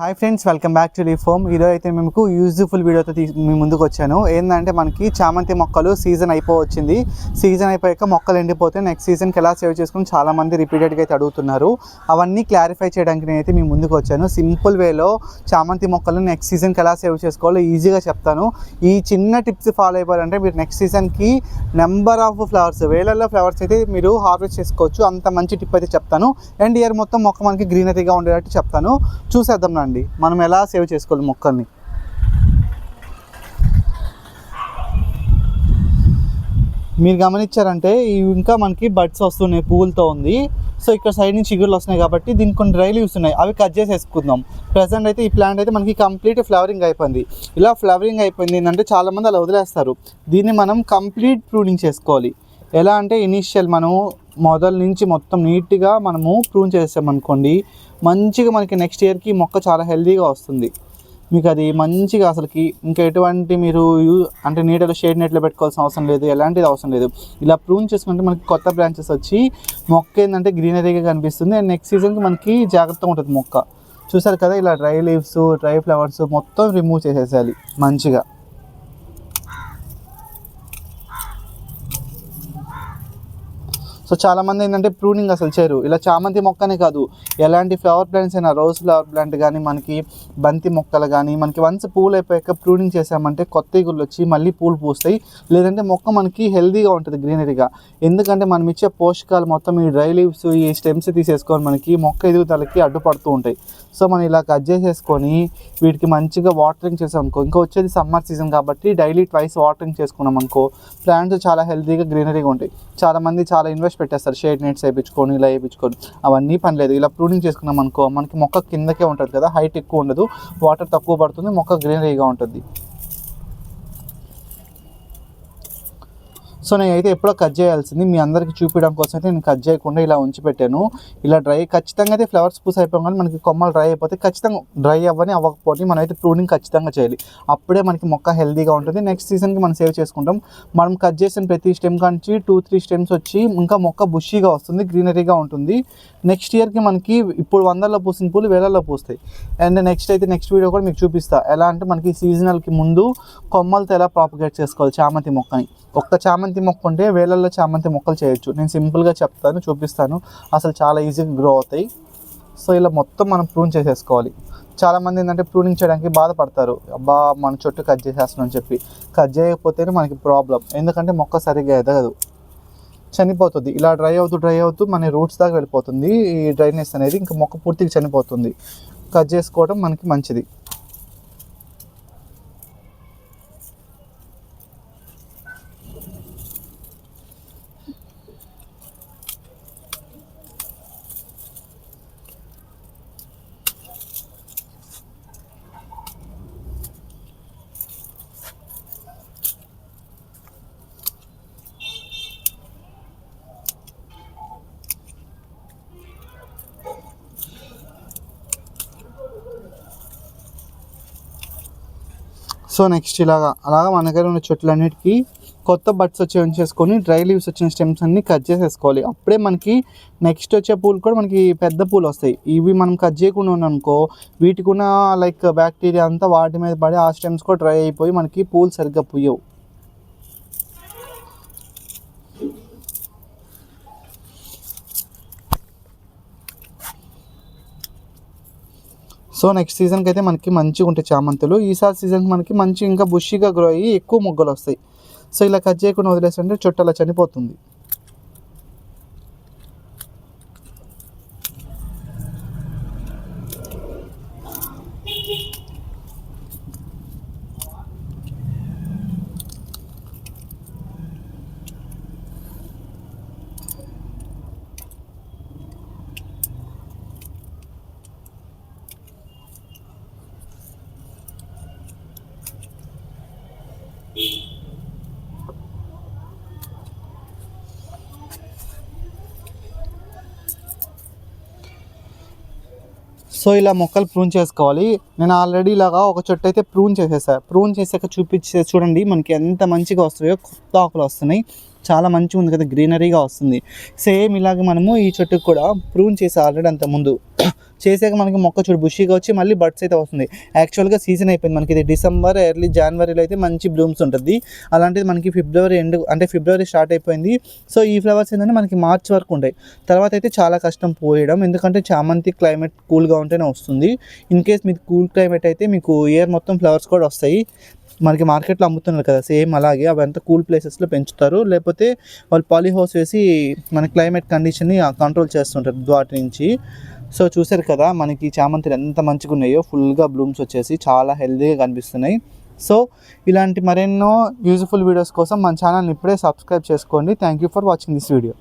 Hi friends, welcome back to leaf home. ఈరోజు అయితే మేము యూజ్ఫుల్ వీడియోతో మీ ముందుకు వచ్చాను. ఏంటంటే మనకి చామంతి మొక్కలు సీజన్ అయిపోవచ్చింది. సీజన్ అయిపోయాక మొక్కలు ఎండిపోతే నెక్స్ట్ సీజన్కి ఎలా సేవ్ చేసుకుని చాలామంది రిపీటెడ్గా అయితే అడుగుతున్నారు. అవన్నీ క్లారిఫై చేయడానికి నేనైతే మీ ముందుకు వచ్చాను. సింపుల్ వేలో చామంతి మొక్కలు నెక్స్ట్ సీజన్కి ఎలా సేవ్ చేసుకోవాలో ఈజీగా చెప్తాను. ఈ చిన్న టిప్స్ ఫాలో అయిపోవాలంటే మీరు నెక్స్ట్ సీజన్కి నెంబర్ ఆఫ్ ఫ్లవర్స్, వేలల్లో ఫ్లవర్స్ అయితే మీరు హార్వెస్ట్ చేసుకోవచ్చు. అంత మంచి టిప్ అయితే చెప్తాను. అండ్ ఇయర్ మొత్తం మొక్క మనకి గ్రీనరీగా ఉండేటట్టు చెప్తాను. చూసేద్దాం అండి మనం ఎలా సేవ్ చేసుకోవాలి మొక్కల్ని. మీరు గమనించారంటే ఇంకా మనకి బడ్స్ వస్తున్నాయి, పువ్వులతో ఉంది. సో ఇక్కడ సైడ్ నుంచి చిగురులు వస్తున్నాయి కాబట్టి దీనికి కొన్ని డ్రై లీవ్స్ ఉన్నాయి, అవి కట్ చేసేసుకుందాం. ప్రజెంట్ అయితే ఈ ప్లాంట్ అయితే మనకి కంప్లీట్ ఫ్లవరింగ్ అయిపోయింది. ఇలా ఫ్లవరింగ్ అయిపోయింది ఏంటంటే చాలామంది అలా వదిలేస్తారు. దీన్ని మనం కంప్లీట్ ప్రూనింగ్ చేసుకోవాలి. ఎలా అంటే ఇనీషియల్ మనము మొదల నుంచి మొత్తం నీట్గా మనము ప్రూన్ చేసామనుకోండి, మంచిగా మనకి నెక్స్ట్ ఇయర్కి మొక్క చాలా హెల్తీగా వస్తుంది. మీకు అది మంచిగా అసలుకి ఇంకా ఎటువంటి మీరు అంటే నీడలో షేడ్ నెట్లో పెట్టుకోవాల్సిన అవసరం లేదు, ఎలాంటిది అవసరం లేదు. ఇలా ప్రూన్ చేసుకుంటే మనకి కొత్త బ్రాంచెస్ వచ్చి మొక్క ఏంటంటే గ్రీనరీగా కనిపిస్తుంది. అండ్ నెక్స్ట్ సీజన్కి మనకి జాగ్రత్తగా ఉంటుంది మొక్క. చూసారు కదా, ఇలా డ్రై లీవ్స్, డ్రై ఫ్లవర్స్ మొత్తం రిమూవ్ చేసేసాలి మంచిగా. సో చాలామంది ఏంటంటే ప్రూనింగ్ అసలు చేయరు. ఇలా చామంతి మొక్కనే కాదు, ఎలాంటి ఫ్లవర్ ప్లాంట్స్ అయినా, రోజ్ ఫ్లవర్ ప్లాంట్ కానీ, మనకి బంతి మొక్కలు కానీ, మనకి వన్స్ పూలు అయిపోయాక ప్రూనింగ్ చేసామంటే కొత్త ఇగుళ్ళు వచ్చి మళ్ళీ పూలు పూస్తాయి. లేదంటే మొక్క మనకి హెల్తీగా ఉంటుంది గ్రీనరీగా. ఎందుకంటే మనం ఇచ్చే పోషకాలు మొత్తం ఈ డ్రై లీవ్స్, ఈ స్టెమ్స్ తీసేసుకొని మనకి మొక్క ఎదుగుదలకి అడ్డుపడుతూ ఉంటాయి. సో మనం ఇలా కట్ చేసేసుకొని వీటికి మంచిగా వాటరింగ్ చేసాం అనుకో, ఇంకా వచ్చేది సమ్మర్ సీజన్ కాబట్టి డైలీ ట్వైస్ వాటరింగ్ చేసుకున్నాం అనుకో, ప్లాంట్స్ చాలా హెల్తీగా గ్రీనరీగా ఉంటాయి. చాలామంది చాలా ఇన్వెస్ట్ పెట్టేస్తారు, షేడ్ నెట్స్ వేయించుకొని ఇలా వేయించుకొని. అవన్నీ పని లేదు. ఇలా ప్రూనింగ్ చేసుకున్నాం అనుకో, మనకి మొక్క కిందకే ఉంటుంది కదా, హైట్ ఎక్కువ ఉండదు, వాటర్ తక్కువ పడుతుంది, మొక్క గ్రీనరీగా ఉంటుంది. సో నేనైతే ఎప్పుడో కట్ చేయాల్సింది మీ అందరికీ చూపించడం కోసం అయితే నేను కట్ చేయకుండా ఇలా ఉంచి పెట్టాను. ఇలా ఖచ్చితంగా అయితే ఫ్లవర్స్ పూస్ అయిపోయాం కానీ మనకి కొమ్మలు డ్రై అయిపోతే ఖచ్చితంగా డ్రై అవ్వకపోతే మనం అయితే ప్రూనింగ్ ఖచ్చితంగా చేయాలి. అప్పుడే మనకి మొక్క హెల్తీగా ఉంటుంది. నెక్స్ట్ సీజన్కి మనం సేవ్ చేసుకుంటాం. మనం కట్ చేసిన ప్రతి స్టెమ్ కాంచి 2-3 స్టెమ్స్ వచ్చి ఇంకా మొక్క బుషీగా వస్తుంది, గ్రీనరీగా ఉంటుంది. నెక్స్ట్ ఇయర్కి మనకి ఇప్పుడు 100లో పూసిన పూలు 1000లో పూస్తాయి. అండ్ నెక్స్ట్ వీడియో కూడా మీకు చూపిస్తా, ఎలా అంటే మనకి సీజనల్కి ముందు కొమ్మలతో ఎలా ప్రాపగేట్ చేసుకోవాలి చామంతి మొక్కని. ఒక్క చామంతి మొక్క ఉంటే 1000లో చామంతి మొక్కలు చేయొచ్చు. నేను సింపుల్గా చెప్తాను, చూపిస్తాను. అసలు చాలా ఈజీగా గ్రో అవుతాయి. సో ఇలా మొత్తం మనం ప్రూన్ చేసేసుకోవాలి. చాలామంది ఏంటంటే ప్రూనింగ్ చేయడానికి బాధపడతారు, అబ్బా మన చుట్టూ కట్ చేసేస్తున్నాం అని చెప్పి. కట్ చేయకపోతేనే మనకి ప్రాబ్లం, ఎందుకంటే మొక్క సరిగ్గా ఎదగదు, చనిపోతుంది. ఇలా డ్రై అవుతూ మన రూట్స్ దాకా వెళ్ళిపోతుంది ఈ డ్రైనెస్ అనేది, ఇంకా మొక్క పూర్తిగా చనిపోతుంది. కట్ చేసుకోవడం మనకి మంచిది. సో నెక్స్ట్ అలాగా మన దగ్గర ఉన్న చెట్లన్నిటికీ కొత్త బడ్స్ వచ్చి ఉంచేసుకొని డ్రై లీవ్స్ వచ్చిన స్టెమ్స్ అన్ని కట్ చేసేసుకోవాలి. అప్పుడే మనకి నెక్స్ట్ వచ్చే పూలు కూడా మనకి పెద్ద పూలు వస్తాయి. ఇవి మనం కట్ చేయకుండా ఉన్నామనుకో, వీటికి ఉన్న బ్యాక్టీరియా అంతా వాటి మీద పడి ఆ స్టెమ్స్ కూడా డ్రై అయిపోయి మనకి పూలు సరిగ్గా పూయవు. సో నెక్స్ట్ సీజన్కి అయితే మనకి మంచిగా ఉంటాయి చామంతులు. ఈసారి సీజన్కి మనకి మంచి ఇంకా బుషీగా గ్రో అయ్యి ఎక్కువ మొగ్గలు వస్తాయి. సో ఇలా కట్ చేయకుండా వదిలేస్తుంటే చెట్టు అలా చనిపోతుంది. సో ఇలా మొక్కలు ప్రూన్ చేసుకోవాలి. నేను ఆల్రెడీ ఇలాగా ఒక చెట్టు అయితే ప్రూన్ చేసేసాను. ప్రూన్ చేసాక చూపించే చూడండి మనకి ఎంత మంచిగా వస్తాయో, కొత్త ఆకులు వస్తున్నాయి. చాలా మంచిగా ఉంది కదా, గ్రీనరీగా వస్తుంది. సేమ్ ఇలాగ మనము ఈ చెట్టుకు కూడా ప్రూన్ చేసి ఆల్రెడీ అంత ముందు చేసాక మనకి మొక్క చూడు బుషీగా వచ్చి మళ్ళీ బడ్స్ అయితే వస్తుంది. యాక్చువల్గా సీజన్ అయిపోయింది మనకి, ఇది డిసెంబర్ ఎర్లీ జనవరిలో అయితే మంచి బ్లూమ్స్ ఉంటుంది. అలాంటిది మనకి ఫిబ్రవరి ఎండ్ అంటే ఫిబ్రవరి స్టార్ట్ అయిపోయింది. సో ఈ ఫ్లవర్స్ ఏంటంటే మనకి మార్చ్ వరకు ఉంటాయి. తర్వాత అయితే చాలా కష్టం పోయడం, ఎందుకంటే చామంతి క్లైమేట్ కూల్గా ఉంటేనే వస్తుంది. ఇన్ కేస్ మీకు కూల్ క్లైమేట్ అయితే మీకు ఇయర్ మొత్తం ఫ్లవర్స్ కూడా వస్తాయి. మనకి మార్కెట్లో అమ్ముతున్నారు కదా సేమ్ అలాగే, అవంతా కూల్ ప్లేసెస్లో పెంచుతారు, లేకపోతే వాళ్ళు పాలీహౌస్ వేసి మన క్లైమేట్ కండిషన్ని కంట్రోల్ చేస్తుంటారు వాటి నుంచి. సో చూసారు కదా మనకి చామంతులు ఎంత మంచిగా ఉన్నాయో, ఫుల్గా బ్లూమ్స్ వచ్చేసి చాలా హెల్తీగా కనిపిస్తున్నాయి. సో ఇలాంటి మరెన్నో యూజ్ఫుల్ వీడియోస్ కోసం మన ఛానల్ని ఇప్పుడే సబ్స్క్రైబ్ చేసుకోండి. Thank you for watching this video.